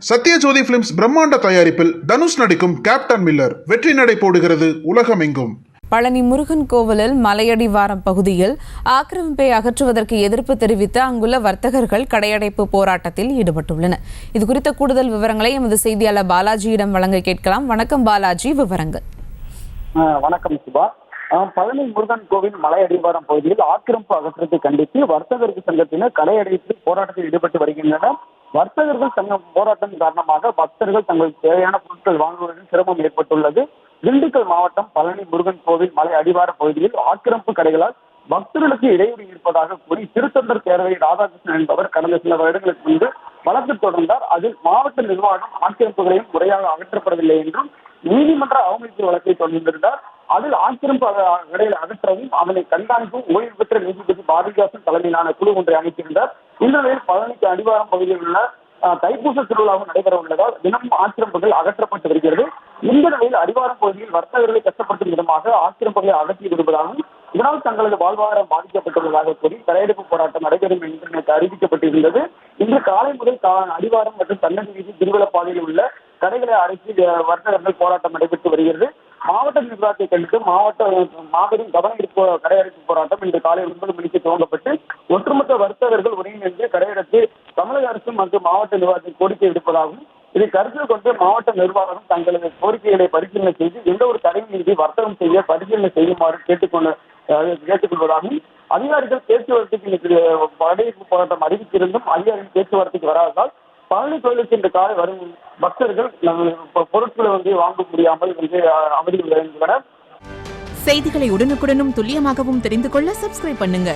Sathyajothi films பிரம்மாண்ட தயாரிப்பில் தனுஷ் நடிக்கும் கேப்டன் மில்லர் வெற்றி நடை போடுகிறது உலகமெங்கும். பழனி முருகன் கோவிலில் மலையடிவாரம் பகுதியில் ஆக்கிரமிப்பை அகற்றுவதற்கு எதிர்ப்பு தெரிவித்து அங்குள்ள வர்த்தகர்கள் கடையடைப்பு போராட்டத்தில் ஈடுபட்டுள்ளனர். இதுகுறித்த கூடுதல் விவரங்களை எமது செய்தியாளர் பாலாஜியிடம் வழங்க கேட்கலாம். வணக்கம் பாலாஜி, விவரங்கள். வணக்கம் சுபா. பழனி முருகன் கோவில் மலையடிவாரம் பகுதியில் ஆக்கிரமிப்பு அகற்றத்தை கண்டித்து வர்த்தகர்கள் சங்கத்தினர் கடையடைப்பு போராட்டத்தில் ஈடுபட்டு வருகின்றனர். வர்த்தகர்கள் சங்கம் போராட்டம் காரணமாக பக்தர்கள் தங்களுக்கு தேவையான பொருட்கள் வாங்குவதில் சிரமம் ஏற்பட்டுள்ளது. திண்டுக்கல் மாவட்டம் பழனி முருகன் கோவில் மலை அடிவார பகுதியில் ஆக்கிரமிப்பு கடைகளால் பக்தர்களுக்கு இடையூறு இருப்பதாக கூறி திருத்தொண்டர் பேரவை ராதாகிருஷ்ணன் என்பவர் கடந்த சில வருடங்களுக்கு முன்பு வழக்கு தொடர்ந்தார். அதில் மாவட்ட நிர்வாகம் ஆக்கிரமிப்புகளையும் முறையாக அகற்றப்படவில்லை என்றும் நீதிமன்ற அவமதிப்பு வழக்கை தொடர்ந்திருந்தார். அதில் ஆக்கிரமிப்பு கடைகளை அகற்றவும் அதனை கண்காணிப்பும் ஓய்வு பெற்ற நீதிபதி பாரதிதாசன் தலைமையிலான குழு ஒன்றை அமைத்திருந்தார். இந்த நிலையில் பழனிக்கு அடிவாரம் பகுதியில் உள்ள தைப்பூச திருவிழாவும் நடைபெற உள்ளதால் தினமும் ஆக்கிரமிப்புகள் அகற்றப்பட்டு வருகிறது. இந்த நிலையில் அடிவாரம் பகுதியில் வர்த்தகர்களை கஷ்டப்படுத்தும் விதமாக ஆக்கிரமிப்புகளை அகற்றி விடுவதாகவும் இதனால் தங்களது வாழ்வாதாரம் பாதிக்கப்பட்டுள்ளதாக கூறி கடையெடுப்பு போராட்டம் நடைபெறும் என்று நேற்று அறிவிக்கப்பட்டிருந்தது. இன்று காலை முதல் அடிவாரம் மற்றும் தன்னதி வீதி திருவிழப்பாதையில் உள்ள கடைகளை அடைத்து வர்த்தகர்கள் போராட்டம் நடைபெற்று வருகிறது. மாவட்ட நிர்வாகத்தை கண்டித்து மாபெரும் கவனஈர்ப்பு கடையடைப்பு போராட்டம் இன்று காலை 9 மணிக்கு துவங்கப்பட்டு ஒட்டுமொத்த வர்த்தகர்கள் ஒருங்கிணைந்து கடையெடுத்து தமிழக அரசு மற்றும் மாவட்ட நிர்வாகத்தை கோரிக்கை விடுப்பதாகவும் இதை கருத்தில் கொண்டு மாவட்ட நிர்வாகம் தங்களது கோரிக்கைகளை பரிசீலனை செய்து எந்த ஒரு தடையின்றி வர்த்தகம் செய்ய பரிசீலனை செய்யுமாறு கேட்டுக்கொள்வதாகவும் அதிகாரிகள் பேச்சுவார்த்தைக்கு கடையெடுப்பு போராட்டம் அறிவித்திருந்தும் அதிகாரிகள் பேச்சுவார்த்தைக்கு வராததால் பழனி கோயிலுக்கு இன்று காலை வரும் பக்தர்கள் பொருட்களை வாங்க முடியாமல் அவதியில் வருகின்றனர். செய்திகளை உடனுக்குடனும் துல்லியமாகவும் தெரிந்து கொள்ள சப்ஸ்கிரைப் பண்ணுங்க.